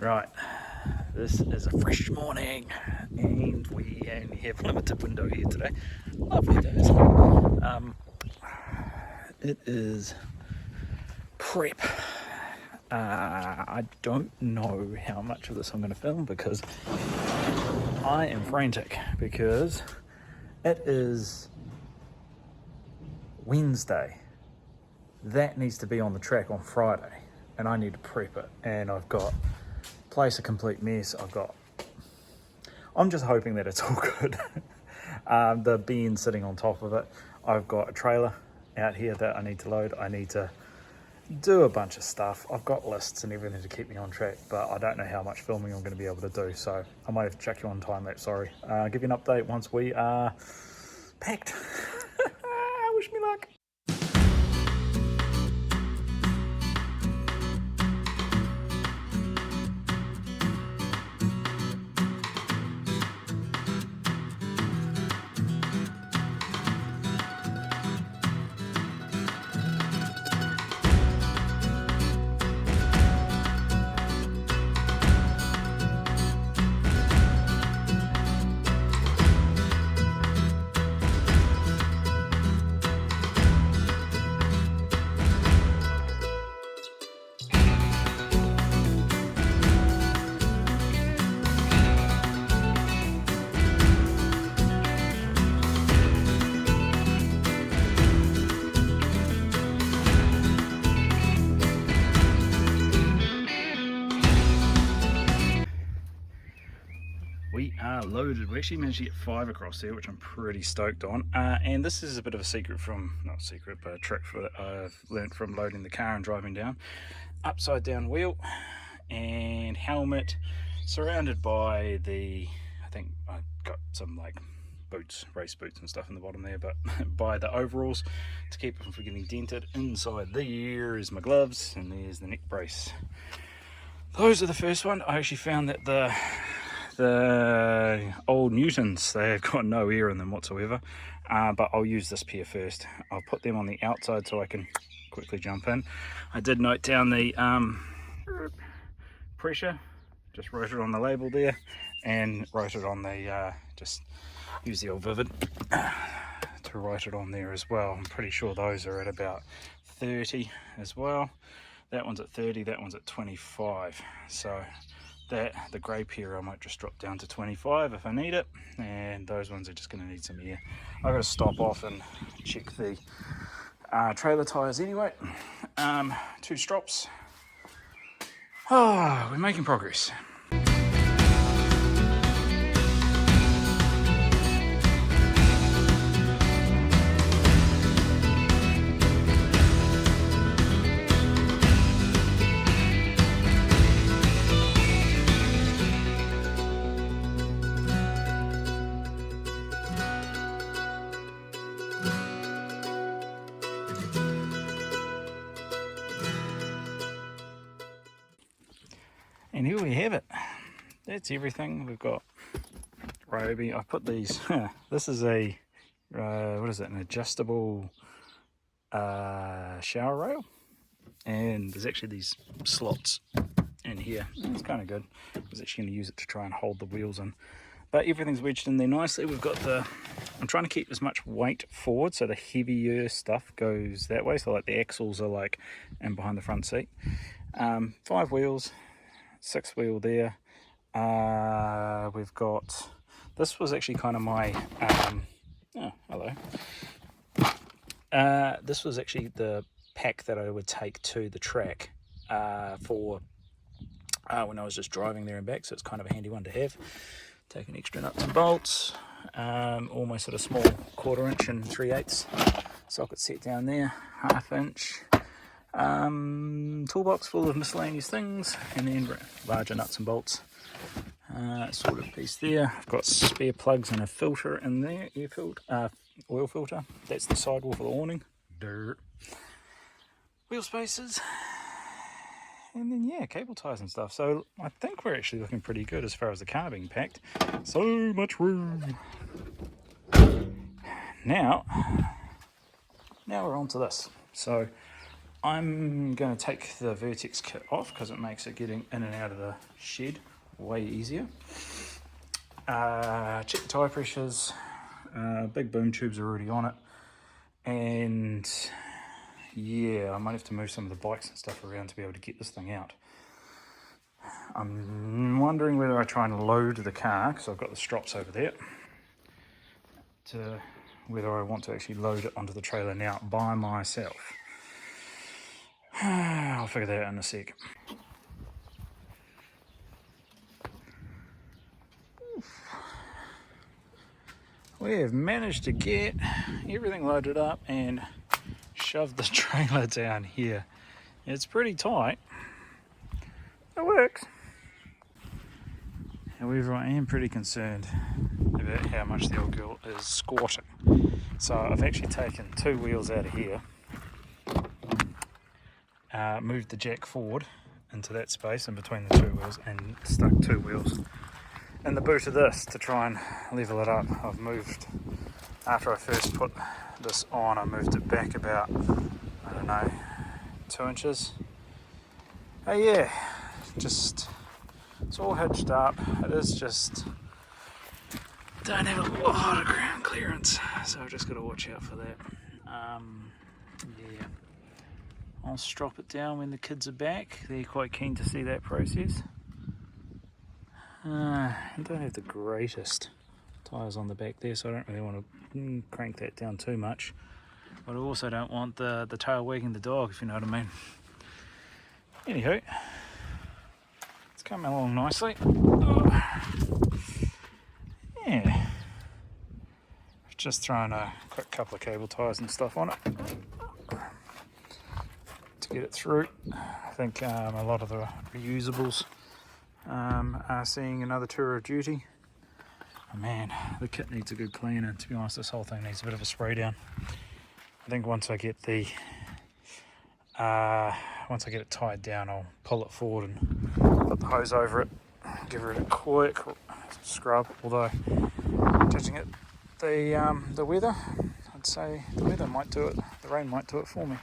Right, this is a fresh morning and we only have a limited window here today. Lovely days. It is prep. I don't know how much of this I'm going to film because I am frantic because it is Wednesday. That needs to be on the track on Friday and I need to prep it, and I've got place a complete mess. I'm just hoping that it's all good. The bin sitting on top of it. I've got a trailer out here that I need to load. I need to do a bunch of stuff. I've got lists and everything to keep me on track, but I don't know how much filming I'm going to be able to do, so I might have to chuck you on time lapse. Sorry. Give you an update once we are packed. Wish me luck. We are loaded. We actually managed to get 5 across there, which I'm pretty stoked on. And this is a bit of a secret from, not secret, but a trick that I've learned from loading the car and driving down. Upside down wheel and helmet, surrounded by the, I think I got some like boots, race boots and stuff in the bottom there, but by the overalls to keep them from getting dented. Inside there is my gloves, and there's the neck brace. Those are the first one. I actually found that the old Newtons, they have got no air in them whatsoever, but I'll use this pair first. I'll put them on the outside so I can quickly jump in. I did note down the pressure, just wrote it on the label there, and wrote it on the just use the old Vivid to write it on there as well. I'm pretty sure those are at about 30 as well. That one's at 30, that one's at 25, so that the grey pair I might just drop down to 25 if I need it, and those ones are just going to need some air. I've got to stop off and check the trailer tyres anyway. 2 strops. Oh, we're making progress. And here we have it. That's everything. We've got Ryobi. I put these, this is a, what is it, an adjustable shower rail. And there's actually these slots in here. It's kind of good. I was actually going to use it to try and hold the wheels in. But everything's wedged in there nicely. We've got the, I'm trying to keep as much weight forward so the heavier stuff goes that way. So like the axles are like in behind the front seat. 5 wheels. 6 wheel there. We've got, this was actually kind of my oh hello, this was actually the pack that I would take to the track for when I was just driving there and back, so it's kind of a handy one to have. Take an extra nuts and bolts, all my sort of small 1/4 inch and 3/8 socket set down there, 1/2 inch toolbox full of miscellaneous things, and then larger nuts and bolts sort of piece there. I've got spare plugs and a filter in there, oil filter. That's the sidewall for the awning. Dirt. Wheel spacers, and then yeah, cable ties and stuff. So I think we're actually looking pretty good as far as the car being packed. So much room. Now we're on to this. So I'm going to take the Vertex kit off because it makes it getting in and out of the shed way easier. Check the tyre pressures. Big boom tubes are already on it. And yeah, I might have to move some of the bikes and stuff around to be able to get this thing out. I'm wondering whether I try and load the car, because I've got the strops over there, to whether I want to actually load it onto the trailer now by myself. I'll figure that out in a sec. We have managed to get everything loaded up and shove the trailer down here. It's pretty tight. It works. However, I am pretty concerned about how much the old girl is squatting. So I've actually taken 2 wheels out of here, moved the jack forward into that space in between the 2 wheels, and stuck 2 wheels in the boot of this to try and level it up. I've moved, after I first put this on, I moved it back about, I don't know, 2 inches. Oh yeah, just, it's all hitched up. It is just, don't have a lot of ground clearance, so I've just got to watch out for that. Yeah, I'll strop it down when the kids are back. They're quite keen to see that process. I don't have the greatest tyres on the back there, so I don't really want to crank that down too much. But I also don't want the tail wagging the dog, if you know what I mean. Anywho, it's coming along nicely. Yeah. Just thrown a quick couple of cable ties and stuff on it to get it through. I think a lot of the reusables are seeing another tour of duty. Oh man, the kit needs a good clean, and to be honest, this whole thing needs a bit of a spray down. I think once I get the once I get it tied down, I'll pull it forward and put the hose over it, give it a quick scrub. Although judging it the weather, I'd say the weather might do it, the rain might do it for me.